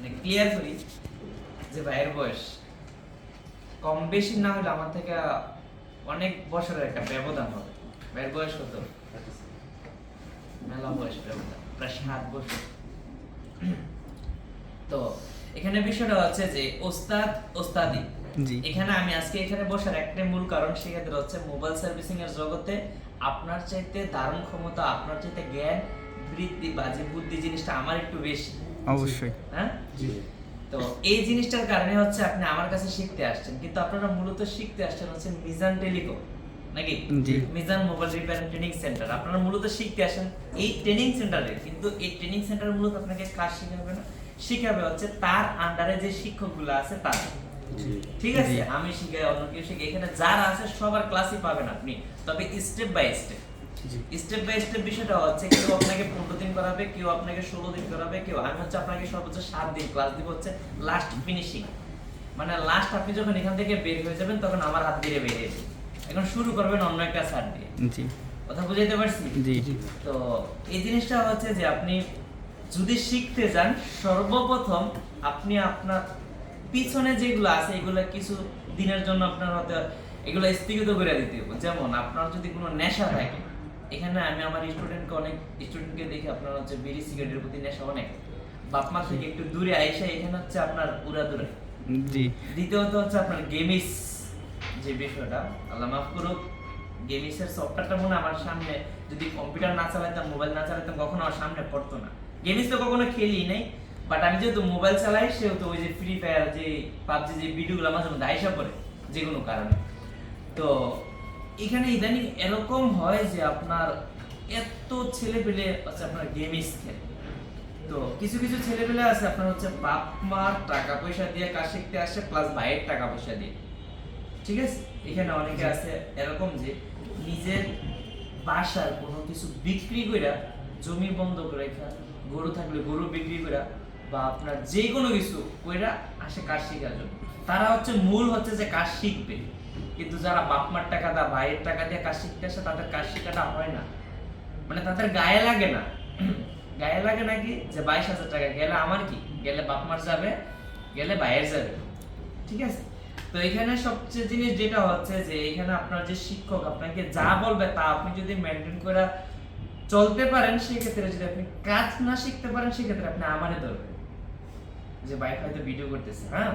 মানে ক্লিয়ার করি যে ভাইয়ের বয়স কম বেশি না হলে আমার থেকে অনেক বছরের একটা ব্যবধান হবে। ভাইয়ের বয়স কত? মেলা বয়স ব্যবধান, প্রায় 7 বছর। তো এখানে বিষয়টা হচ্ছে যে ওস্তাদ ওস্তাদি, এখানে আমি আজকে এখানে বসার একটা মূল কারণ সেক্ষেত্রে হচ্ছে মোবাইল সার্ভিসিং এর জগতে আপনার চাইতে ধারণ ক্ষমতা, আপনার চাইতে জ্ঞান বৃদ্ধি বা যে বুদ্ধি জিনিসটা আমার একটু বেশি অবশ্যই। হ্যাঁ, তো এই জিনিসটার কারণে হচ্ছে আপনি আমার কাছে শিখতে আসছেন, কিন্তু আপনারা মূলত শিখতে আসছেন হচ্ছে মিজান টেলিকম নাকি Mizan mobile repair and training centre. আপনারা মূলত শিখতে আসেন এই ট্রেনিং সেন্টারে, কিন্তু এই ট্রেনিং সেন্টার মূলত আপনাকে কাজ শেখাবে না, শিখাবে হচ্ছে তার আন্ডারে যে শিক্ষকগুলো আছে তারা। ঠিক আছে, আমি শিখাই, অন্য কেউ শিখাই, এখানে যারা আছে সবার ক্লাসই পাবেন আপনি, তবে step by step. Step by step বিষয়টা হচ্ছে কেউ আপনাকে 15 দিন করাবে, কেউ আপনাকে 16 দিন করাবে, কেউ আমি হচ্ছে আপনাকে সর্বোচ্চ 7 দিন ক্লাস দিব হচ্ছে লাস্ট ফিনিশিং, মানে লাস্ট আপনি যখন এখান থেকে বের হয়ে যাবেন তখন আমার হাত দিয়ে বেরিয়ে যাবে, এখন শুরু করবেন অন্য একটা স্যার দিয়ে। জি, কথা বুঝাইতে পারছি? জি। তো এই জিনিসটা হচ্ছে যে আপনি যদি শিখতে যান, সর্বপ্রথম আপনি আপনার পিছনে যেগুলো আছে এগুলো কিছু দিনের জন্য আপনার হতে এগুলো স্থগিত করে দিতে হবে। যেমন আপনার যদি কোনো নেশা থাকে, এখানে আমি আমার স্টুডেন্টকে দেখি আপনার হচ্ছে বিড়ি সিগারেটের প্রতি নেশা অনেক, বাপ মা থেকে একটু দূরে আইসা এখানে হচ্ছে আপনার উড়াদুরা। জি। দ্বিতীয়ত হচ্ছে আপনার গেমিস যে বিষয়টা, আল্লাহ মাফ করুক, গেমিসের সফটওয়্যারটা মনে আমার সামনে, যদি কম্পিউটার না চালাতাম, মোবাইল না চালাতাম, কখনো আমার সামনে পড়তো না। গেমিস তো কখনো খেলি নাই, বাট আমি যেহেতু মোবাইল চালাই সেহেতু ওই যে ফ্রি ফায়ার, যে পাবজি, যে ভিডিওগুলো মাঝে মধ্যে আইসা পড়ে যে কোনো কারণে। তো এখানে ইদানিং এরকম হয় যে আপনার এত ছেলে পেলে হচ্ছে আপনার গেমিস খেলে। তো কিছু কিছু ছেলে পেলে আছে আপনার হচ্ছে বাপ মার টাকা পয়সা দিয়ে কাজ শিখতে আসে, প্লাস ভাইয়ের টাকা পয়সা দিয়ে। ঠিক আছে, এখানে অনেকে আছে এরকম যে নিজের বাসার কোনো কিছু বিক্রি কইরা, জমি বন্ধক রেখা, গরু থাকলে গরু বিক্রি কইরা, বা আপনার যে কোনো কিছু কইরা আসে কাজ শেখার জন্য। তারা হচ্ছে মূল হচ্ছে যে কাজ শিখবে, কিন্তু যারা বাপ মার টাকা দা ভাইয়ের টাকা দিয়ে কাজ শিখতে আসে তাদের কাজ শেখাটা হয় না, মানে তাদের গায়ে লাগে না। গায়ে লাগে নাকি যে 22,000 টাকা গেলে আমার কি, গেলে বাপ মার যাবে, গেলে ভাইয়ের যাবে। ঠিক আছে, তো এখানে সবচেয়ে জিনিস যেটা হচ্ছে যে এখানে আপনার যে শিক্ষক আপনাকে যা বলবে তা আপনি যদি মেনটেন করে চলতে পারেন, সেক্ষেত্রে যদি আপনি কাজ না শিখতে পারেন সেক্ষেত্রে আপনি আমারে ধরবেন, যে ভাই হয়তো ভিডিও করতেছে, হ্যাঁ,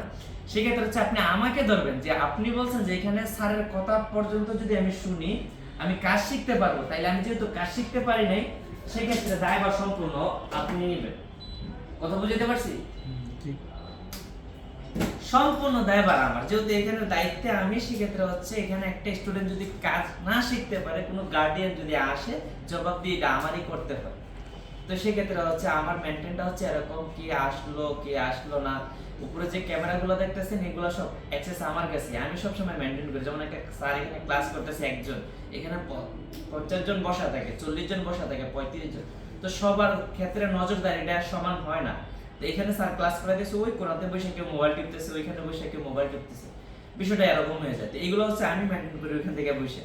সেক্ষেত্রে হচ্ছে আপনি আমাকে ধরবেন যে আপনি বলছেন যে এখানে স্যারের কথা পর্যন্ত যদি আমি শুনি আমি কাজ শিখতে পারবো, তাইলে আমি যেহেতু কাজ শিখতে পারি নাই সেক্ষেত্রে দায়ভার সম্পূর্ণ আপনি নেবেন। কথা বুঝতে পারছি? সম্পূর্ণ দায়ভার আমার, যেহেতু এখানে দায়িত্বে আমি, সেক্ষেত্রে হচ্ছে এখানে একটা স্টুডেন্ট যদি কাজ না শিখতে পারে, কোনো গার্ডিয়ান যদি আসে, জবাব দিয়ে এটা আমারই করতে হয়। তো সেক্ষেত্রে হচ্ছে আমার মেনটেনটা হচ্ছে এরকম, কে আসলো না, উপরে যে ক্যামেরাগুলো দেখতেছেন এগুলো সব অ্যাক্সেস আমার কাছে, আমি সব সময় মেনটেন করি। যেমন একটা স্যার এখানে ক্লাস করতেছে একজন, এখানে 50 জন বসা থাকে, 40 জন বসা থাকে, 35 জন, তো সবার ক্ষেত্রে নজরদারিটা সমান হয় না। তো এখানে স্যার ক্লাস করাইতেছে, ওই কোণাতে বসে কেউ মোবাইল টিপতেছে, ওইখানে বসে কেউ মোবাইল টিপতেছে, বিষয়টা এরকম হয়ে যায়। তো এগুলো হচ্ছে আমি মেনটেন করি ওইখান থেকে বসে।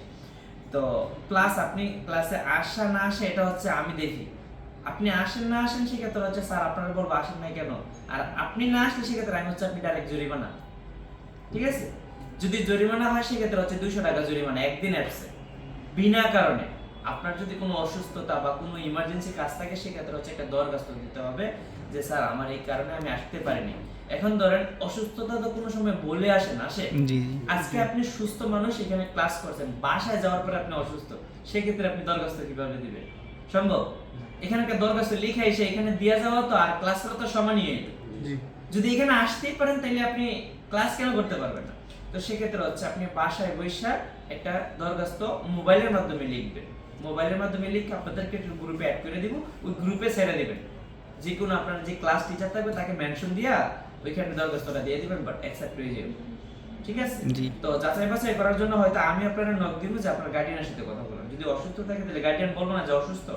তো প্লাস আপনি ক্লাসে আসা না আসে এটা হচ্ছে আমি দেখি, আপনি আসেন না আসেন সেক্ষেত্রে হচ্ছে স্যার আপনারা বলবো আসেন নাই কেন, আর আপনি না আসলে সেক্ষেত্রে আমি হচ্ছে আপনি ডাইরেক্ট জরিমানা। ঠিক আছে, যদি জরিমানা হয় সেক্ষেত্রে হচ্ছে 200 টাকা জরিমানা একদিন অ্যাবসে বিনা কারণে। আপনার যদি কোনো অসুস্থতা বা কোনো ইমার্জেন্সি কাজ থাকে সেক্ষেত্রে হচ্ছে একটা দরখাস্ত দিতে হবে যে স্যার আমার এই কারণে আমি আসতে পারিনি। এখন ধরেন অসুস্থতা তো কোনো সময় বলে আসে, আজকে আপনি সুস্থ মানুষ, এখানে ক্লাস করছেন, বাসায় যাওয়ার পরে আপনি অসুস্থ, সেক্ষেত্রে আপনি দরখাস্ত কিভাবে দিবেন? সম্ভব? এখানে একটা দরখাস্ত লিখে এসে এখানে দিয়ে যাওয়া তো আর ক্লাস করা তো সমানই হইল। যদি এখানে আসতেই পারেন তাহলে আপনি ক্লাস কেন করতে পারবেন না? তো সেক্ষেত্রে হচ্ছে আপনি বাসায় বসে একটা দরখাস্ত মোবাইলের মাধ্যমে লিখবেন, মোবাইলের মাধ্যমে লিখে আপনাদেরকে গ্রুপে অ্যাড করে দিব, ওই গ্রুপে ছেড়ে দিবেন, যে কোনো আপনার যে ক্লাস টিচার থাকবে তাকে মেনশন দিয়া ওইখানে দরখাস্তটা দিয়ে দিবেন, বাট অ্যাকসেপ্ট হয়ে যাবে। ঠিক আছে, তো যাচাই বাছাই করার জন্য হয়তো আমি আপনারা নক দিব যে আপনার গার্ডিয়ানের সাথে কথা বলুন, যদি অসুস্থ থাকে তাহলে গার্ডিয়ান বলবো না যে অসুস্থ।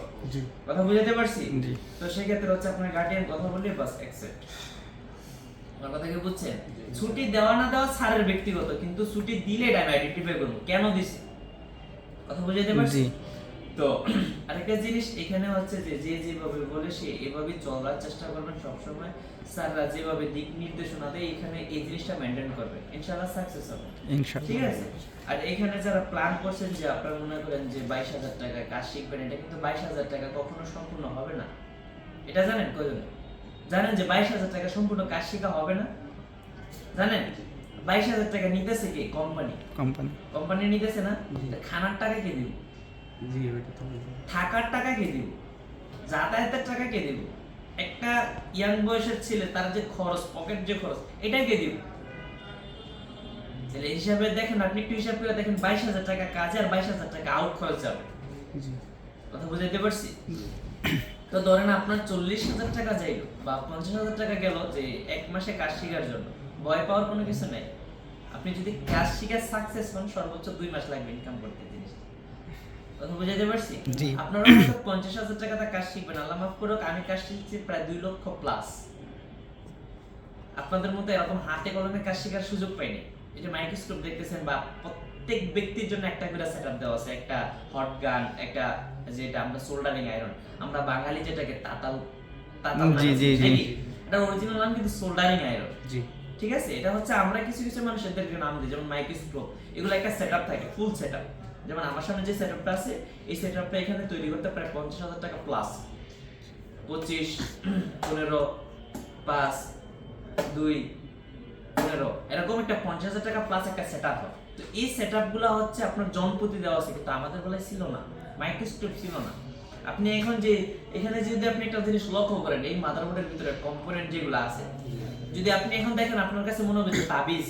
কথা বুঝাতে পারছি? তো সেই ক্ষেত্রে হচ্ছে আপনার গার্ডিয়ান কথা বললে বাস অ্যাকসেপ্ট। আমার কথা কি বুঝছেন? ছুটি দেওয়া না দেওয়া স্যারের ব্যক্তিগত, কিন্তু ছুটি দিলে এটা আমি আইডেন্টিফাই করব কেন দিছি। কথা বুঝাতে পারছি? তো আরেকটা জিনিস এখানে হচ্ছে যে যে যেভাবে বলে সে এভাবেই চলার চেষ্টা করবেন সবসময়। স্যাররা যেভাবে দিক নির্দেশনা দেয় এখানে এই জিনিসটা মেনটেন করবেন, ইনশাআল্লাহ সাকসেস হবে, ঠিক আছে। আর এখানে যারা প্ল্যান করছেন যে আপনারা মনে করেন যে 22,000 টাকা কাজ শিখবেন, এটা কিন্তু 22,000 টাকা কখনো সম্পূর্ণ হবে না। এটা জানেন কয়জন? জানেন যে 22,000 টাকা সম্পূর্ণ কাজ শেখা হবে না? জানেন 22,000 টাকা নিতেছে কি? কোম্পানি নিতেছে না? খানার টাকা কে দিব? থাকার টাকা কে দিব? যাতায়াতের টাকা কে দিব? একটা ইয়াং বয়সের ছেলে তার যে খরচ, পকেট যে খরচ, এটা কে দিব? তাহলে হিসাবে দেখেন, আপনি একটু হিসাব করে দেখেন 22,000 টাকা কাজে আর 22,000 টাকা আউট খরচ যাবে। কথা বুঝাইতে পারছি? তো ধরেন আপনার 40,000 টাকা যাইলো বা 50,000 টাকা গেল যে এক মাসে কাজ শেখার জন্য, ভয় পাওয়ার কোনো কিছু নাই। আপনি যদি কাজ শিখে সাকসেস হন সর্বোচ্চ 2 মাস লাগবে ইনকাম করতে জিনিসটা। কথা বুঝাইতে পারছি? আপনারা হয়তো 50,000 টাকাতে কাজ শিখবেন, আল্লাহ মাফ করুক আমি কাজ শিখছি প্রায় 2 লক্ষ প্লাস। আপনাদের মতো এরকম হাতে কলমে কাজ শেখার সুযোগ পাইনি। এই যে মাইক্রোস্কোপ দেখতেছেন বা প্রত্যেক ব্যক্তির জন্য একটা করে সেটআপ দেওয়া আছে, একটা হট গান, একটা যেটা আমরা সোল্ডারিং আয়রন, আমরা বাঙালি যেটাকে তাতাল এটা অরিজিনাল নাম কিন্তু সোল্ডারিং আয়রন, ঠিক আছে। এটা হচ্ছে আমরা কিছু কিছু মানুষের নাম দিই, যেমন মাইক্রোস্কোপ, এগুলো একটা সেটআপ থাকে, ফুল সেটআপ। যেমন আমার সামনে যে সেটআপটা আছে এই সেটআপটা এখানে তৈরি করতে প্রায় 50,000 টাকা প্লাস। 25, 15, 5, 2, 15 এরকম একটা 50,000 টাকা প্লাস একটা সেটআপ হয়। তো এই সেটআপগুলো হচ্ছে আপনার জনপ্রতি দেওয়া আছে, কিন্তু আমাদের বেলায় ছিল না, মাইক্রোস্কোপ ছিল না। আপনি এখন যে এখানে যদি আপনি একটা জিনিস লক্ষ্য করেন, এই মাদারবোর্ডের ভিতরে কম্পোনেন্ট যেগুলো আছে, যদি আপনি এখন দেখেন আপনার কাছে মনে হবে যে তাবিজ,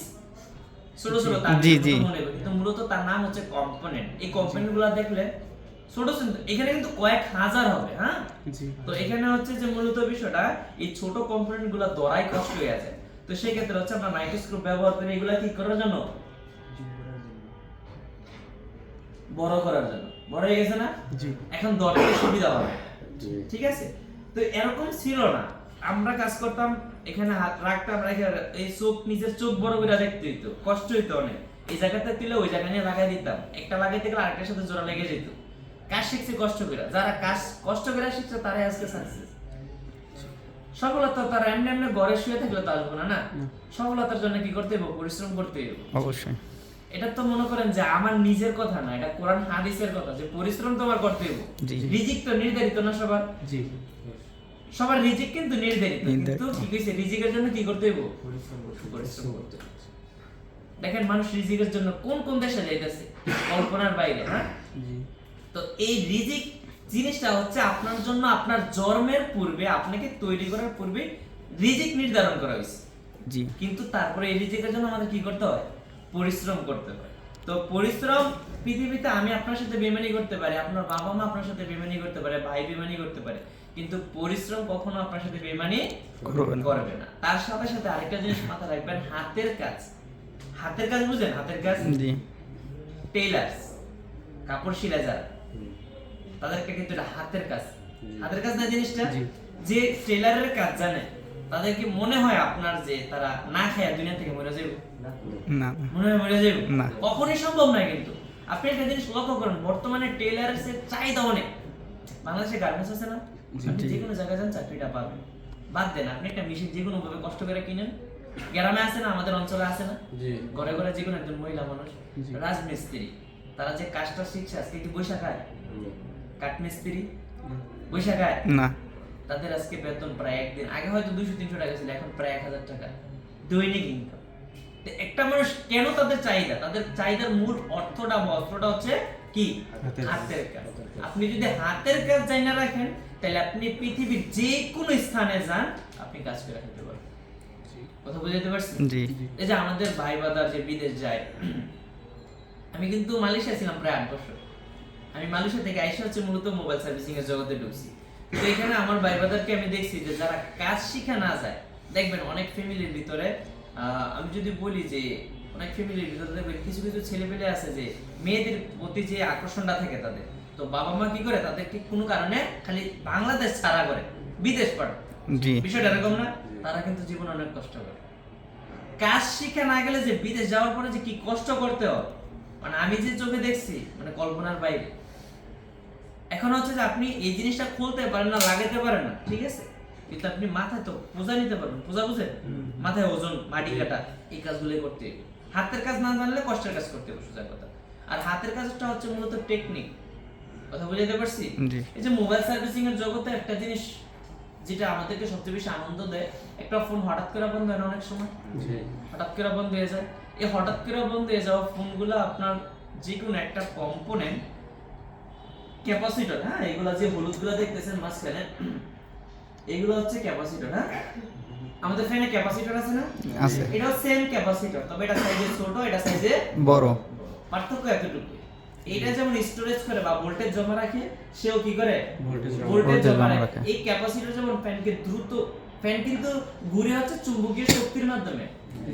ছোট ছোট তাবিজ মনে হবে, কিন্তু মূলত তার নাম হচ্ছে কম্পোনেন্ট। এই কম্পোনেন্টগুলো দেখলে ছোট ছোট, এখানে কিন্তু কয়েক হাজার হবে, হ্যাঁ। তো এখানে হচ্ছে যে মূলত বিষয়টা এই ছোট কম্পোনেন্টগুলো ধরাই কষ্ট হয়ে আছে। তো সেই ক্ষেত্রে হচ্ছে আমরা মাইক্রোস্কোপ ব্যবহার করি এগুলা কি করার জন্য? বড় করার জন্য। বড় হয়ে গেছে না? এখন দরকারে সুবিধা হবে, ঠিক আছে। তো এরকম ছিল না, আমরা কাজ করতাম এখানে হাত রাখতাম, রেখে এই চোখ, নিজের চোখ বড় করে দেখতে হইতো, কষ্ট হইতো অনেক। এই জায়গাটা তুলে ওই জায়গা নিয়ে লাগাই দিতাম, একটা লাগাইতে গেলে আরেকটার সাথে জোড়া লেগে যেত। কাজ শিখছে কষ্ট করে, যারা কাজ কষ্ট করে শিখছে তারাই আজকে সাকসেস। সফলতা তারা এমনি এমনি ঘরে শুয়ে থাকলে তো আসবে না, না। সফলতার জন্য কি করতে হবে? পরিশ্রম করতে হবে অবশ্যই। এটা তো মনে করেন যে আমার নিজের কথা না, এটা কোরআন হাদিসের কথা, যে পরিশ্রম তোমার করতে হবে। রিজিক তো নির্ধারিত না সবার, সবার রিজিক কিন্তু নির্ধারিত, কিন্তু কি কইছে রিজিকের জন্য কি করতে হবে? পরিশ্রম করতে হবে। দেখেন মানুষ রিজিকের জন্য কোন কোন দেশে যাইতেছে, কল্পনার বাইরে, হ্যাঁ। তো এই রিজিক জিনিসটা হচ্ছে আপনার জন্য আপনার জন্মের পূর্বে, আপনাকে তৈরি করার পূর্বে রিজিক নির্ধারণ করা হয়েছে, কিন্তু তারপরে এই রিজিকের জন্য আমাদের কি করতে হয়? পরিশ্রম করতে হয়। তো পরিশ্রম, পৃথিবীতে আমি আপনার সাথে বেইমানি করতে পারি, আপনার বাবা মা আপনার সাথে বেইমানি করতে পারে, ভাই বেইমানি করতে পারে, কিন্তু পরিশ্রম কখনো আপনার সাথে বেইমানি করবে না। তার সাথে সাথে আরেকটা জিনিস মাথায় রাখবেন, হাতের কাজ। হাতের কাজ বুঝেন? হাতের কাজ, টেইলার্স, কাপড় সিলাই যারা, তাদেরকে কিন্তু এটা হাতের কাজ। হাতের কাজ না জিনিসটা, যে টেইলারের কাজ জানে তাদের কি মনে হয় আপনার যে তারা না খায় দুনিয়া থেকে মরে যাবে? না, মনে হয় মরে যাবে না, কখনোই সম্ভব নয়। কিন্তু আপনি একটা জিনিস লক্ষ্য করেন, বর্তমানে টেইলারের চাহিদা অনেক। বাংলাদেশে গার্মেন্টস আছে না, আপনি যে কোনো জায়গায় যান চাকরিটা পাবেন। বাদ দেন, আপনি একটা মেশিন যে কোনো ভাবে কষ্ট করে কিনেন, গ্রামে আছে না, আমাদের অঞ্চলে আছে না, ঘরে ঘরে যে কোনো একজন মহিলা মানুষ রাজমিস্ত্রি, তারা যে কাজটা শিখছে আজকে কি বৈশা খায়? কাঠমিস্ত্রি বৈশা খায় না, তাদের আজকে বেতন প্রায় একদিন আগে হয়তো 200-300 টাকা ছিল, এখন প্রায় 1000 টাকা দৈনিক ইনকাম। একটা মানুষ কেন তাদের চাহিদা, তাদের চাহিদার মূল অর্থটা বা অস্ত্রটা হচ্ছে কি? হাতের কাজ। আপনি যদি হাতের কাজ জানা রাখেন, তাহলে আপনি পৃথিবীর যে কোনো স্থানে যান, আপনি কাজ করে খেতে পারবেন। কথা বুঝাতে পারছেন? এই যে আমাদের ভাই বাদার যে বিদেশ যায়, আমি কিন্তু মালয়েশিয়া ছিলাম প্রায় 8 বছর। আমি মালয়েশিয়া থেকে আইসা হচ্ছে মূলত মোবাইল সার্ভিসিং এর জগতে ঢুকছি। তো এখানে আমার ভাই বাদারকে আমি দেখছি যে যারা কাজ শিখা না যায়, দেখবেন অনেক ফ্যামিলির ভিতরে, আমি যদি বলি যে অনেক ফ্যামিলির ভিতরে দেখবেন কিছু কিছু ছেলেপেলে আছে যে মেয়েদের প্রতি যে আকর্ষণটা থাকে তাদের, তো বাবা মা কি করে তাদেরকে কোনো কারণে খালি বাংলাদেশ ছাড়া করে বিদেশ পাঠায়। বিষয়টা এরকম না? তারা কিন্তু জীবনে অনেক কষ্ট করে। কাজ শিখা না গেলে যে বিদেশ যাওয়ার পরে যে কি কষ্ট করতে হয়, মানে আমি যে চোখে দেখছি, মানে কল্পনার বাইরে। এখন হচ্ছে যে আপনি এই জিনিসটা খুলতে পারেন না, লাগাতে পারেন না, ঠিক আছে, কিন্তু আপনি মাথায় তো বোঝা নিতে পারবেন, বোঝা বুঝেন, মাথায় ওজন, মাটি কাটা, এই কাজগুলো করতে হবে। হাতের কাজ না জানলে কষ্টের কাজ করতে হবে, সোজা কথা। আর হাতের কাজটা হচ্ছে মূলত টেকনিক, কথা বুঝাতে পারছি? এই যে মোবাইল সার্ভিসিং এর জগতে একটা জিনিস যেটা আমাদেরকে সবচেয়ে বেশি আনন্দ দেয়, একটা ফোন হঠাৎ করে বন্ধ হয় না অনেক সময়, হঠাৎ করে বন্ধ হয়ে যায়। এই হঠাৎ করে বন্ধ হয়ে যাওয়া ফোনগুলো আপনার যে কোনো একটা কম্পোনেন্ট, ক্যাপাসিটর, হ্যাঁ, এগুলো যে হলুদগুলো দেখতেছেন মাঝখানে, এগুলো হচ্ছে ক্যাপাসিটর। হ্যাঁ, আমাদের ফ্যানে ক্যাপাসিটর আছে না? আছে। এটাও সেম ক্যাপাসিটর, তবে এটা সাইজে ছোট, এটা সাইজে বড়। পার্থক্য এতটুকু। এটা যেমন স্টোরেজ করে বা ভোল্টেজ জমা রাখে, সেও কি করে? ভোল্টেজ জমা রাখে। এই ক্যাপাসিটর যেমন ফ্যানকে দ্রুত, ফ্যান কিন্তু ঘুরে হচ্ছে চুম্বকীয় শক্তির মাধ্যমে,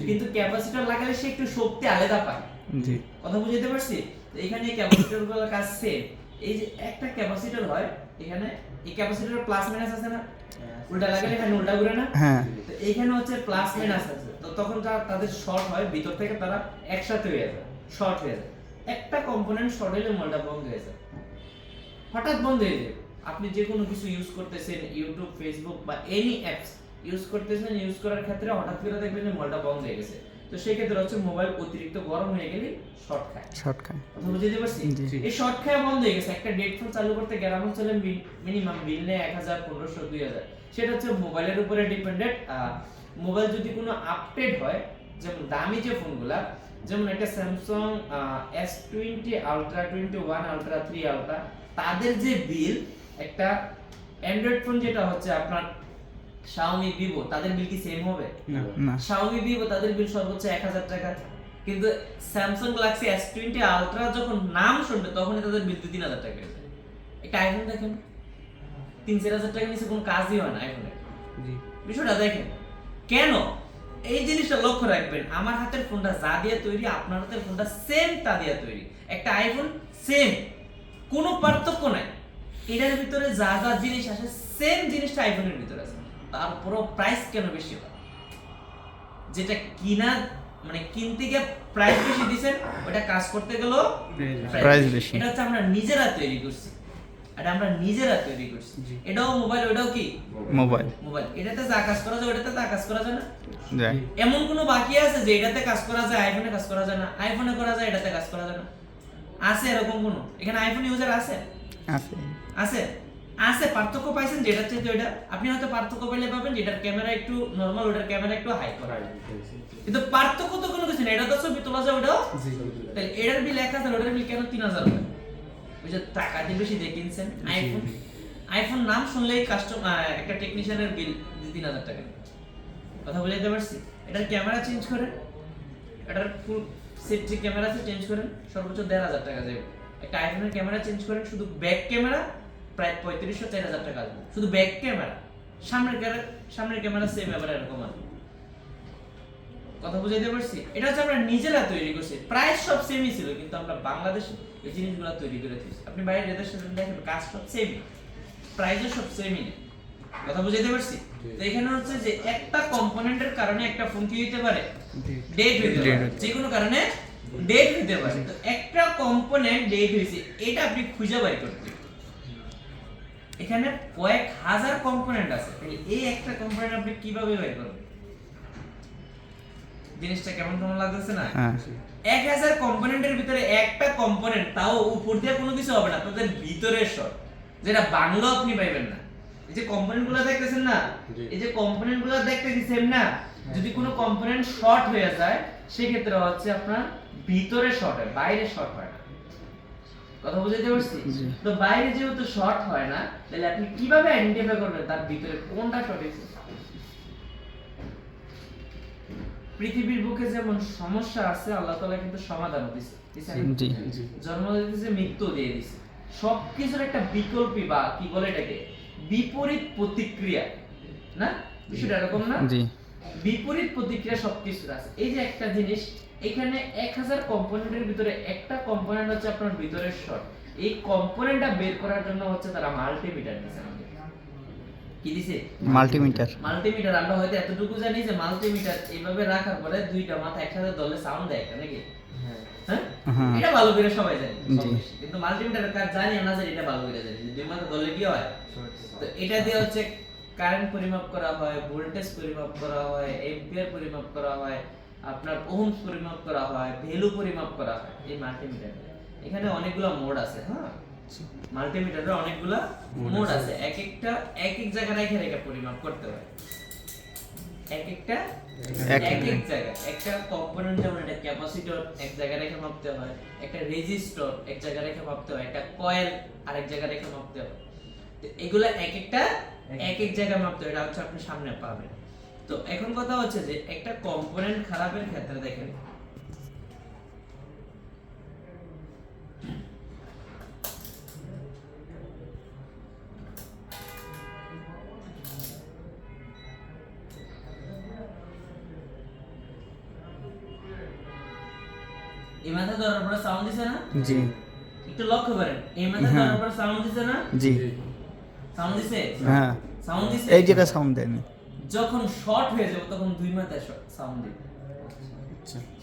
কিন্তু ক্যাপাসিটর লাগালে সে একটু শক্তি আলাদা পায়। জি, কথা বুঝতে পারছি? তো এখানে এই ক্যাপাসিটরগুলোর কাজ সেম। এই যে একটা ক্যাপাসিটর হয়, এখানে এই ক্যাপাসিটরের প্লাস মাইনাস আছে না? উল্টা লাগালে এখানে উল্টা ঘুরে না? হ্যাঁ। তো এখানে হচ্ছে প্লাস মাইনাস আছে, তো তখন তাদের শর্ট হয়, ভিতর থেকে তারা একসাথে হয়ে যায়, শর্ট হয়ে যায়। একটা কম্পোনেন্ট শর্ট হলে মোবাইলটা বন্ধ হয়ে যায়, হঠাৎ বন্ধ হয়ে যায়। আপনি যে কোনো কিছু ইউজ করতেছেন, ইউটিউব, ফেসবুক বা এনি অ্যাপস ইউজ করতেছেন, ইউজ করার ক্ষেত্রে হঠাৎ করে দেখবেন যে মোবাইলটা বন্ধ হয়ে গেছে। তো সেই ক্ষেত্রে হচ্ছে মোবাইল অতিরিক্ত গরম হয়ে গেলে শর্ট খায়। কথা বুঝতে পারছি? এই শর্ট খায় বন্ধ হয়ে গেছে। একটা ডেট ফোন চালু করতে গ্রাম অঞ্চলে মিনিমাম বিল নেয় 1000, 1500, 2000। সেটা হচ্ছে মোবাইলের উপরে ডিপেন্ডেন্ট। মোবাইল যদি কোনো আপডেট হয়, যেমন দামি যে ফোনগুলা, যেমন একটা Samsung S20 ultra, 21 ultra, 3 ultra, তাদের যে বিল, একটা অ্যান্ড্রয়েড ফোন যেটা হচ্ছে আপনার Xiaomi, Vivo, তাদের বিল কি সেম হবে? না। Xiaomi, Vivo তাদের বিল সর্বোচ্চ 1000 টাকা, কিন্তু Samsung Galaxy S20 আলট্রা যখন নাম শুনবে তখনই তাদের বিল 2-3000 টাকা হয়ে যায়। একটা আইফোন দেখেন, 3-4000 টাকা নিচে কোনো কাজই হয় না আইফোনের। জি, বিষয়টা দেখেন কেন? এই জিনিসটা লক্ষ্য রাখবেন, আমার হাতের ফোনটা যা দিয়ে তৈরি, আপনার হাতের ফোনটা সেম তা দিয়ে তৈরি। একটা আইফোন সেম, কোনো পার্থক্য নাই। এটার ভিতরে যা যা জিনিস আসে সেম জিনিসটা আইফোনের ভিতরে আছে, তারপরও প্রাইস কেন বেশি হয়? যেটা কিনা মানে কিনতে গিয়ে প্রাইস বেশি দিবেন, ওটা কাজ করতে গেল প্রাইস বেশি। এটা হচ্ছে আমরা নিজেরা তৈরি করছি, এটা আমরা নিজেরা তৈরি করছি। এটাও মোবাইল, ওটাও কি মোবাইল। এটাতে যা কাজ করা যায় ওটাতে তা কাজ করা যায় না? যায়। এমন কোনো বাকি আছে যে এটাতে কাজ করা যায় আইফোনে কাজ করা যায় না, আইফোনে করা যায় এটাতে কাজ করা যায় না? আছে এরকম কোনো? এখানে আইফোন ইউজার আছে? আছে, আছে, আছে। পার্থক্য পাইছেন যেটা চেয়ে ওইটা? আপনি হয়তো পার্থক্য পাইলে পাবেন যেটার ক্যামেরা একটু নরমাল, ওটার ক্যামেরা একটু হাই করা, কিন্তু পার্থক্য তো কোনো কিছু নেই। এটা তো ছবি তোলা যায়, ওটাও। তাহলে এটার বিল 1000, ওটার বিল কেন 3000 হয়? ওই যে টাকা দিয়ে বেশি দিয়ে কিনছেন আইফোন। আইফোন নাম শুনলেই কাস্টমার, একটা টেকনিশিয়ানের বিল 3000 টাকা। কথা বুঝাইতে পারছি? এটার ক্যামেরা চেঞ্জ করেন, এটার ফুল সেট যে ক্যামেরা আছে চেঞ্জ করেন, সর্বোচ্চ 1500 টাকা যাবে। একটা আইফোনের ক্যামেরা চেঞ্জ করেন, শুধু ব্যাক ক্যামেরা প্রায় 3500-4000 টাকা আসবে, শুধু ব্যাক ক্যামেরা। সামনের ক্যামেরা সেম, আবার এরকম আছে। কথা বুঝাইতে পারছি? এটা হচ্ছে আমরা নিজেরা তৈরি করছি, প্রাইস সব সেমই ছিল, কিন্তু আমরা বাংলাদেশে এই জিনিসগুলো তৈরি করে দিয়েছি। আপনি বাইরের দেশের সাথে দেখেন, কাজ সব সেমই, প্রাইসও সব সেমই। কথা বুঝাইতে পারছি? তো এখানে হচ্ছে যে একটা কম্পোনেন্টের কারণে একটা ফোন কি হতে পারে? ডেট হতে পারে, যে কোনো কারণে ডেট হতে পারে। তো একটা কম্পোনেন্ট ডেট হইছে, এটা আপনি খুঁজে বের করতে। এখানে কয়েক হাজার কম্পোনেন্ট আছে, এই একটা কম্পোনেন্ট আপনি কিভাবে বের করবেন? জিনিসটা কেমন কেমন লাগতেছে না? 1000 কম্পোনেন্টের ভিতরে একটা কম্পোনেন্ট, তাও উপর দিয়ে কোনো কিছু হবে না, তাদের ভিতরের শর্ট, যেটা বাংলা আপনি পাইবেন না। এই যে কম্পোনেন্টগুলো দেখতেছেন না, এই যে কম্পোনেন্টগুলো দেখতে কি সেম না? যদি কোনো কম্পোনেন্ট শর্ট হয়ে যায়, সেই ক্ষেত্রে হচ্ছে আপনার ভিতরে শর্ট হয়, বাইরে শর্ট হয় না। কথা বুঝাইতে পারছি? তো বাইরে যেহেতু শর্ট হয় না, তাহলে আপনি কিভাবে আইডেন্টিফাই করবেন তার ভিতরে কোনটা শর্ট হয়েছে? পৃথিবীর বুকে যেমন সমস্যা আছে, আল্লাহ তাআলা কিন্তু সমাধান দিয়েছে। জি, জন্ম দিয়েছে, মৃত্যু দিয়ে দিয়েছে। সবকিছুর একটা বিকল্পী বা কি বলে এটাকে, বিপরীত প্রতিক্রিয়া, না? বিষয়টা এরকম না? জি, বিপরীত প্রতিক্রিয়া সবকিছুর আছে। এই যে একটা জিনিস, এখানে 1000 কম্পোনেন্টের ভিতরে একটা কম্পোনেন্ট হচ্ছে আপনার ভিতরের শর্ট। এই কম্পোনেন্টটা বের করার জন্য হচ্ছে তারা মাল্টিমিটার দিয়েছে আমাদের। কি দিছে? মাল্টিমিটার। মাল্টিমিটার আমরা হয়তো এতটুকু জানি যে মাল্টিমিটার এইভাবে রাখার পরে দুইটা মাথা একসাথে ধরলে সাউন্ড দেয়, নাকি? হ্যাঁ। হ্যাঁ হ্যাঁ। এটা ভালো করে সবাই জানে জি। কিন্তু মাল্টিমিটারের কাজ জানি না জানি এটা ভালো করে জানি যে দুই মাথা ধরলে কি হয়। তো এটা দিয়ে হচ্ছে কারেন্ট পরিমাপ করা হয়, ভোল্টেজ পরিমাপ করা হয়, এম্পিয়ার পরিমাপ করা হয়, আপনার ওহমস পরিমাপ করা হয়, ভ্যালু পরিমাপ করা হয় এই মাল্টিমিটারে। এখানে অনেকগুলো মোড আছে। হ্যাঁ মাল্টিমিটারে অনেকগুলো মোড আছে, এক একটা এক এক জায়গায় রেখে রেখে পরিমাপ করতে হয়। এক একটা এক এক জায়গা একটা কম্পোনেন্ট, যেমন একটা ক্যাপাসিটর এক জায়গায় রেখে মাপতে হয়, একটা রেজিস্টর এক জায়গায় রেখে মাপতে হয়, একটা কয়েল আরেক জায়গায় রেখে মাপতে হয়। তো এগুলা এক একটা এক এক জায়গায় মাপতে হয়, এটা হচ্ছে আপনি সামনে পাবেন। তো এখন কথা হচ্ছে যে একটা কম্পোনেন্ট খারাপের ক্ষেত্রে দেখেন এই মাথা ধরার পরে সাউন্ড দিছে না? জি। একটু লক্ষ্য করেন, এই মাথা ধরার পরে সাউন্ড দিছে না? জি। সাউন্ড দিছে? হ্যাঁ, সাউন্ড দিছে। এই জায়গায় সাউন্ড দেয়নি। যখন শর্ট হয়ে যাবে তখন দুই মাথায় সাউন্ড দিবে।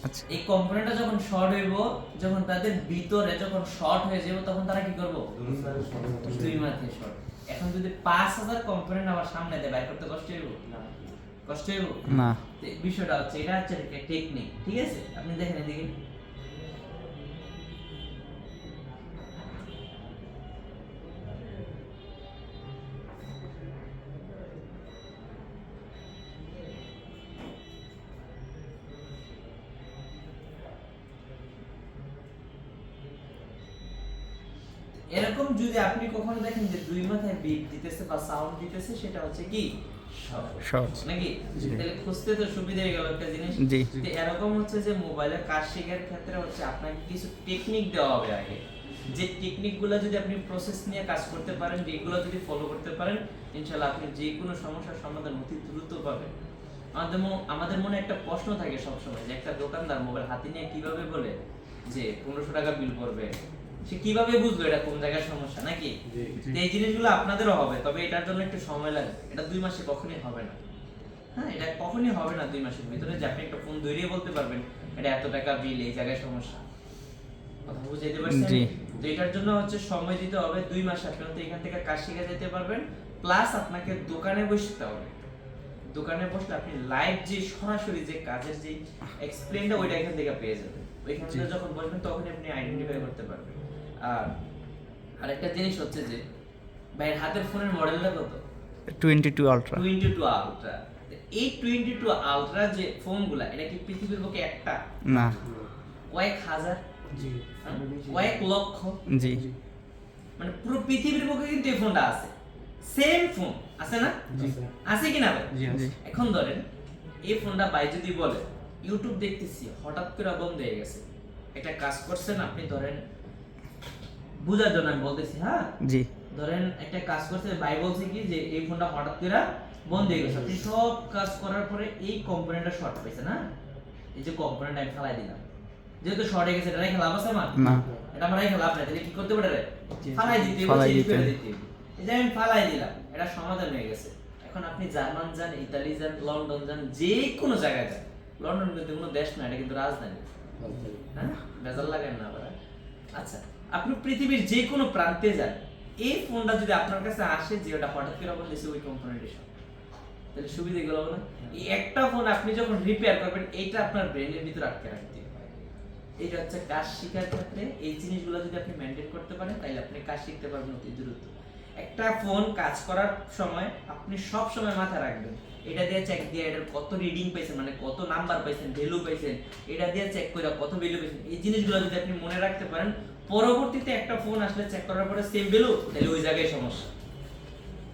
আচ্ছা। এই কম্পোনেন্টটা যখন শর্ট হইব, যখন তাদের ভিতরে যখন শর্ট হয়ে যাবে তখন তারা কি করব? দুই মাথায় শর্ট। এখন যদি 5000 কম্পোনেন্ট আবার সামনে দিয়ে বাইর করতে কষ্ট হইব? না, কষ্ট হইব না। বিষয়টা হচ্ছে এটা হচ্ছে একটা টেকনিক, ঠিক আছে? আপনি দেখেন এদিকে এরকম যদি আপনি কখনো দেখেন যে দুই মাথায় বিট দিতেছে বা সাউন্ড দিতেছে, সেটা হচ্ছে কি শর্ট নাকি? তাহলে খুঁজতে তো সুবিধা হয়ে গেল একটা জিনিস। জি। তো এরকম হচ্ছে যে মোবাইলের কাজ শেখার ক্ষেত্রে হচ্ছে আপনাকে কিছু টেকনিক দেওয়া হবে আগে, যে টেকনিকগুলো যদি আপনি প্রসেস নিয়ে কাজ করতে পারেন, যেগুলো যদি ফলো করতে পারেন, ইনশাআল্লাহ আপনি যে কোনো সমস্যার সমাধান অতি দ্রুত পাবেন। আমাদের মনে একটা প্রশ্ন থাকে সবসময় যে একটা দোকানদার মোবাইল হাতে নিয়ে কিভাবে বলে যে 1500 টাকা বিল করবে, সে কিভাবে বুঝলো এটা কোন জায়গায় সমস্যা নাকি? তো এই জিনিসগুলো আপনাদেরও হবে, তবে এটার জন্য একটু সময় লাগে। এটা 2 মাসে কখনোই হবে না। হ্যাঁ এটা কখনোই হবে না 2 মাসের ভিতরে যে আপনি একটা ফোন ধরিয়ে বলতে পারবেন এটা এত টাকা বিল, এই জায়গায় সমস্যা। কথা বুঝাইতে পারছেন? জি। তো এটার জন্য হচ্ছে সময় দিতে হবে 2 মাস। আপনি তো এখান থেকে কাজ শিখে যেতে পারবেন, প্লাস আপনাকে দোকানে বসতে হবে। দোকানে বসলে আপনি লাইভ যে সরাসরি যে কাজের যে এক্সপ্লেইনটা ওইটা এখান থেকে পেয়ে যাবেন। ওইখান থেকে যখন বসবেন তখন আপনি আইডেন্টিফাই করতে পারবেন। আর আরেকটা জিনিস হচ্ছে যে ভাইয়ের হাতের ফোনের মডেলটা কত? 22 আলট্রা। 22 আলট্রা। এই 22 আলট্রা যে ফোনগুলা, এটা কি পৃথিবীর বুকে একটা? না। কয়েক হাজার, জি, কয়েক লক্ষ, জি। মানে পুরো পৃথিবীর বুকে কিন্তু এই ফোনটা আছে। সেম ফোন আছে না? জি, আছে কি না ভাই? জি, জি। এখন ধরেন এই ফোনটা ভাই যদি বলে ইউটিউব দেখতেছি হঠাৎ করে বন্ধ হয়ে গেছে, একটা কাজ করছেন আপনি, ধরেন বুঝার জন্য আমি বলতেছি, হ্যাঁ জি। ধরেন একটা কাজ করছে, ভাই বলছে কি যে এই ফোনটা হঠাৎ করে বন্ধ হয়ে গেছে, আপনি সব কাজ করার পরে এই কম্পোনেন্টটা শর্ট পাইছে না, এই যে কম্পোনেন্ট আমি ফেলাই দিলাম, যেহেতু শর্ট হয়ে গেছে, এটা রেখে লাভ আছে আমার? না। এটা আমার রেখে লাভ নাই, তাহলে কি করতে পারে? ফালাই দিতে হবে, ফালাই চেঞ্জ দিতে করে হবে। দিতে হবে। এই যে আমি ফালাই দিলাম, এটা সমাধান হয়ে গেছে। এখন আপনি জার্মান যান, ইতালি যান, লন্ডন যান, যে কোনো জায়গায় যান, লন্ডন কিন্তু কোনো দেশ না, এটা কিন্তু রাজধানী। হ্যাঁ বেজাল লাগেন না আবার। আচ্ছা আপনি পৃথিবীর যে কোনো প্রান্তে যান, এই ফোনটা যদি আপনার কাছে আসে যে ওটা হঠাৎ করে বলতেছে ওই কম্পোনেন্টের সাথে, তাহলে সুবিধা গেল না? এই একটা ফোন আপনি যখন রিপেয়ার করবেন, এইটা আপনার ব্রেনের ভিতরে আটকে রাখতে হবে। এটা হচ্ছে কাজ শেখার ক্ষেত্রে এই জিনিসগুলো যদি আপনি মেনটেন করতে পারেন, তাহলে আপনি কাজ শিখতে পারবেন অতি দ্রুত। একটা ফোন কাজ করার সময় আপনি সব সময় মাথায় রাখবেন, এটা দিয়ে চেক দিয়ে এটার কত রিডিং পাইছেন, মানে কত নাম্বার পাইছেন, ভ্যালু পাইছেন, এটা দিয়ে চেক করে কত ভ্যালু পাইছেন। এই জিনিসগুলো যদি আপনি মনে রাখতে পারেন, পরবর্তীতে একটা ফোন আসলে চেক করার পরে সেম ভ্যালু, তাহলে ওই জায়গায় সমস্যা।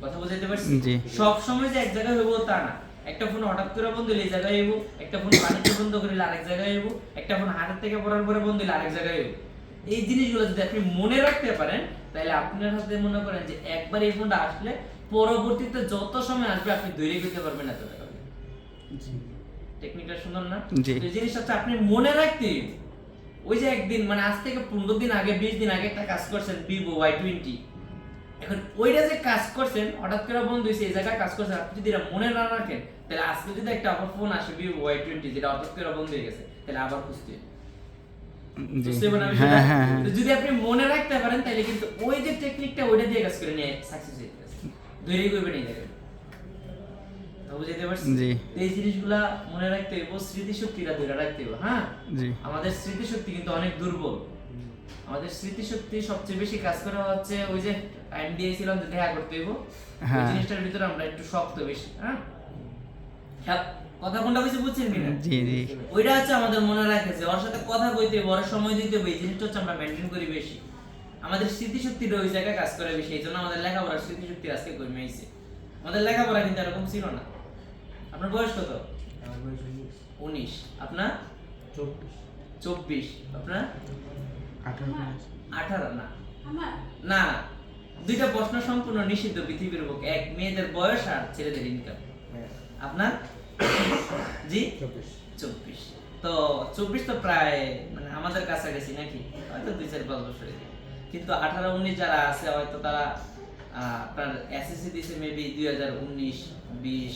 কথা বুঝাইতে পারছি? জি। সব সময় যে এক জায়গায় হইব তা না। একটা ফোন হঠাৎ করে বন্ধ হইলে এই জায়গায় হইব, একটা ফোন পানিতে বন্ধ করলে আরেক জায়গায় হইব, একটা ফোন হাতের থেকে পড়ার পরে বন্ধ হইলে আরেক জায়গায় হইব। এই জিনিসগুলো যদি আপনি মনে রাখতে পারেন, তাহলে আপনার হাতে মনে করেন যে একবার এই ফোনটা আসলে পরবর্তীতে যত সময় আসবে আপনি ধরে করতে পারবেন এত টাকা। জি। টেকনিকটা সুন্দর না? জি। তো এই জিনিসটা হচ্ছে আপনি মনে রাখতে হইব। ওই যে একদিন মানে আজ থেকে 15 দিন আগে 20 দিন আগে একটা কাজ করছেন Vivo Y20, এখন ওইটা যে কাজ করছেন হঠাৎ করে বন্ধ হয়েছে, এই জায়গায় কাজ করছেন, আপনি যদি এটা মনে না রাখেন, তাহলে আজকে যদি একটা আবার ফোন আসে Vivo Y20 যেটা হঠাৎ করে বন্ধ হয়ে গেছে, তাহলে আবার খুঁজতে হবে। জি। বুঝতে পারেন বিষয়টা? হ্যাঁ, হ্যাঁ, হ্যাঁ। তো যদি আপনি মনে রাখতে পারেন তাহলে কিন্তু ওই যে টেকনিকটা ওইটা দিয়ে কাজ করে নিয়ে সাকসেস হয়ে যাবে। ধরে করবেন এই জায়গায়। তো বুঝতে পারছি? জি। তো এই জিনিসগুলা মনে রাখতে হবে, স্মৃতিশক্তিটা ধরে রাখতে হবে, হ্যাঁ? জি। আমাদের স্মৃতিশক্তি কিন্তু অনেক দুর্বল। আমাদের স্মৃতিশক্তি সবচেয়ে বেশি কাজ করা হচ্ছে ওই যে টাইম দিয়েছিলাম যে দেখা করতে হইব, ওই হ্যাঁ। জিনিসটার ভিতরে আমরা একটু শক্ত বেশি, হ্যাঁ? কথা কোনটা কইছি বুঝছেন কিনা? জি জি ওইটা হচ্ছে আমাদের মনে রাখে যে ওর সাথে কথা কইতে হবে, ওর সময় দিতে হবে, এই জিনিসটা হচ্ছে আমরা মেনটেন করি বেশি। আমাদের স্মৃতিশক্তিটা ওই জায়গায় কাজ করে বেশি, এই জন্য আমাদের লেখাপড়ার স্মৃতিশক্তি আজকে কমে আইছে। আমাদের লেখাপড়া কিন্তু এরকম ছিল না। আপনার বয়স কত? 19। আপনার 24। আপনার 18 না না না, দুইটা প্রশ্ন সম্পূর্ণ নিষিদ্ধ পৃথিবীর বুকে, এক মেয়েদের বয়স আর ছেলেদের ইনকাম। আপনার জি 24। তো 24 তো প্রায় মানে আমাদের কাছাকাছি নাকি, হয়তো 2-4-5 বছরের দিকে। কিন্তু 18-19 যারা আছে হয়তো তারা আপনার এসএসসি দিয়েছে মেবি 2019 20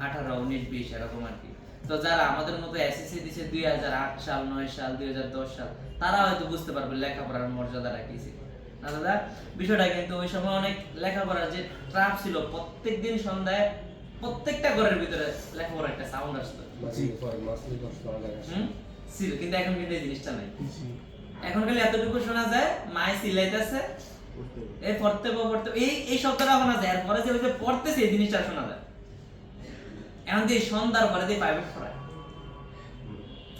18-19-20 এরকম আর কি। তো যারা আমাদের মতো এসএসসি দিয়েছে 2008 সাল 9 সাল 2010 সাল, তারা হয়তো বুঝতে পারবে লেখাপড়ার মর্যাদাটা কি ছিল না দাদা। বিষয়টা কিন্তু ওই সময় অনেক লেখাপড়ার যে ট্রাপ ছিল, প্রত্যেকদিন সন্ধ্যায় প্রত্যেকটা ঘরের ভিতরে লেখাপড়ার একটা সাউন্ড আসতো ছিল, কিন্তু এখন কিন্তু এই জিনিসটা নাই। এখন খালি এতটুকু শোনা যায় মায়ে সিলাইতেছে, এই পড়তে পড়তে এই শব্দটা শোনা যায়, এরপরে যে ওই যে পড়তেছে এই জিনিসটা শোনা যায়। এখন যে সন্ধ্যার পরে দিয়ে প্রাইভেট পড়ায়,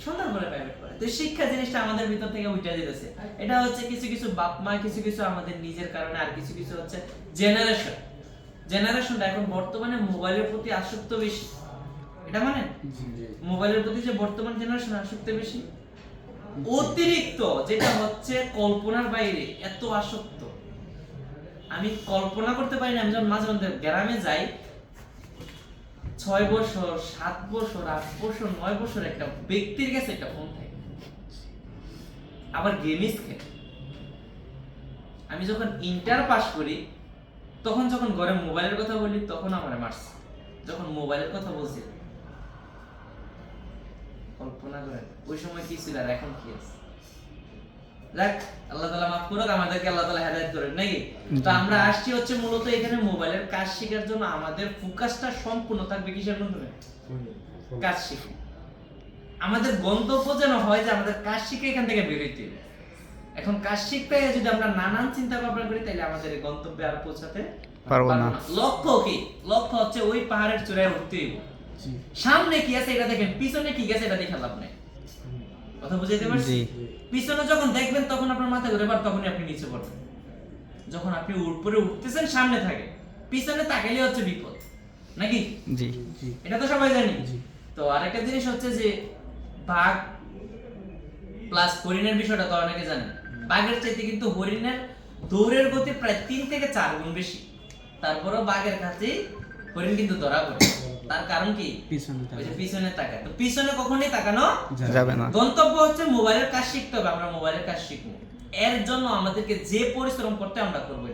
সন্ধ্যার পরে প্রাইভেট পড়ায়। তো শিক্ষা জিনিসটা আমাদের ভিতর থেকে উঠে যেতেছে। এটা হচ্ছে কিছু কিছু বাপ মা, কিছু কিছু আমাদের নিজের কারণে, আর কিছু কিছু হচ্ছে জেনারেশনটা এখন বর্তমানে মোবাইলের প্রতি আসক্ত বেশি। এটা মানে মোবাইলের প্রতি যে বর্তমান জেনারেশন আসক্ত বেশি, অতিরিক্ত, যেটা হচ্ছে কল্পনার বাইরে, এত আসক্ত আমি কল্পনা করতে পারি না। আমি যখন মাঝে মধ্যে গ্রামে যাই, 6 বছর 7 বছর 8 বছর 9 বছর একটা ব্যক্তির কাছে একটা ফোন থাকে, আবার গেমস খেলে। আমি যখন ইন্টার পাস করি, তখন যখন ঘরে মোবাইলের কথা বলি, তখন আমার মারছে। যখন মোবাইলের কথা বলছি, কল্পনা করেন ওই সময় কি ছিল আর এখন কি আছে। যাক, আল্লাহ তাআলা মাফ করুক, আমাদেরকে আল্লাহ তাআলা হেদায়েত করেন নাকি। তো আমরা আসছি হচ্ছে মূলত এখানে মোবাইলের কাজ শেখার জন্য। আমাদের ফোকাসটা সম্পূর্ণ থাকবে কিসের মাধ্যমে? কাজ শিখে। আমাদের গন্তব্য যেন হয় যে আমাদের কাজ শিখে এখান থেকে বের হইতে হবে। এখন কাজ শিখতে যদি আমরা নানান চিন্তা ভাবনা করি, তাহলে আমাদের এই গন্তব্যে আর পৌঁছাতে পারবো না। লক্ষ্য কি? লক্ষ্য হচ্ছে ওই পাহাড়ের চূড়ায় উঠতে হইব। সামনে কি আছে এটা দেখেন, পিছনে কি গেছে এটা দেখে লাভ নাই। কথা বুঝাইতে পারছি? পিছনে যখন দেখবেন তখন আপনার মাথা ঘুরে পড়ে, তখনই আপনি নিচে পড়বেন। যখন আপনি উপরে উঠতেছেন সামনে থাকে, পিছনে তাকাইলে হচ্ছে বিপদ নাকি। জি এটা তো সবাই জানি। তো আরেকটা জিনিস হচ্ছে যে বাঘ প্লাস হরিণের বিষয়টা তো অনেকে জানেন। বাঘের চাইতে কিন্তু হরিণের দৌড়ের গতি প্রায় 3 থেকে 4 গুণ বেশি। তারপরেও বাঘের কাছে হরিণ কিন্তু ধরা পড়ে। তার কারণ কি? পিছনে তাকায়। তো পিছনে কখনোই তাকানো যাবে না। গন্তব্য হচ্ছে মোবাইলের কাজ শিখতে হবে। আমরা মোবাইলের কাজ শিখবো, এর জন্য আমাদেরকে যে পরিশ্রম করতে আমরা করবো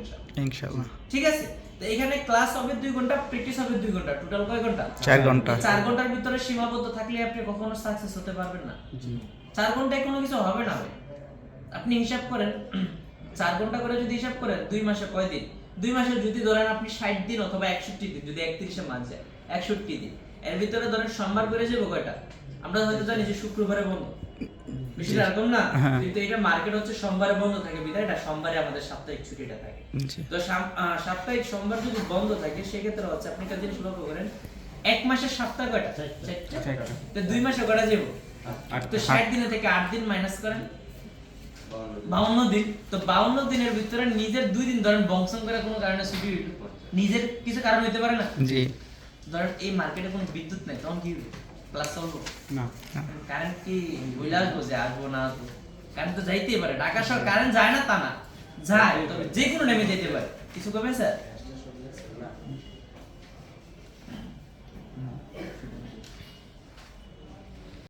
ইনশাআল্লাহ। ঠিক আছে। তো এখানে ক্লাস হবে 2 ঘন্টা, প্র্যাকটিস হবে 2 ঘন্টা, টোটাল কয় ঘন্টা? 4 ঘন্টা। 4 ঘন্টার ভিতরে সীমাবদ্ধ থাকলে আপনি কখনো সাকসেস হতে পারবেন না। 4 ঘন্টায় কোনো কিছু হবে না ভাই। আপনি হিসাব করেন, 4 ঘন্টা করে যদি হিসাব করেন 2 মাসে কয় দিন? 2 মাসে যদি ধরেন আপনি 60 দিন অথবা 61 দিন, যদি 31 মাস যায় 61 দিন, এর ভিতরে ধরেন সোমবার করে যাবো কয়টা? আমরা হয়তো জানি যে শুক্রবারে বন্ধ, বিষয়টা এরকম না, কিন্তু এটা মার্কেট হচ্ছে সোমবারে বন্ধ থাকে, বিধায় এটা সোমবারে আমাদের সাপ্তাহিক ছুটিটা থাকে। তো সাপ্তাহিক সোমবার যদি বন্ধ থাকে, সেক্ষেত্রে হচ্ছে আপনি একটা জিনিস লক্ষ্য করেন, 1 মাসের সপ্তাহ কয়টা? 4টা। তো 2 মাসে কয়টা যাবো? তো 60 দিনে থেকে 8 দিন মাইনাস করেন, 52 দিন। তো 52 দিনের ভিতরে নিজের 2 দিন ধরেন বংশন করে কোনো কারণে ছুটি হইল, নিজের কিছু কারণ হইতে পারে না। জি। ধরেন এই মার্কেটে কোনো বিদ্যুৎ নাই, তখন কি ক্লাস চলবো না। কারেন্ট কি বইলা আসবো যে আসবো না আসবো? কারেন্ট তো যাইতেই পারে। ঢাকা শহর কারেন্ট যায় না তা না, যায়, তবে যে কোনো টাইমে যেতে পারে। কিছু কবে স্যার?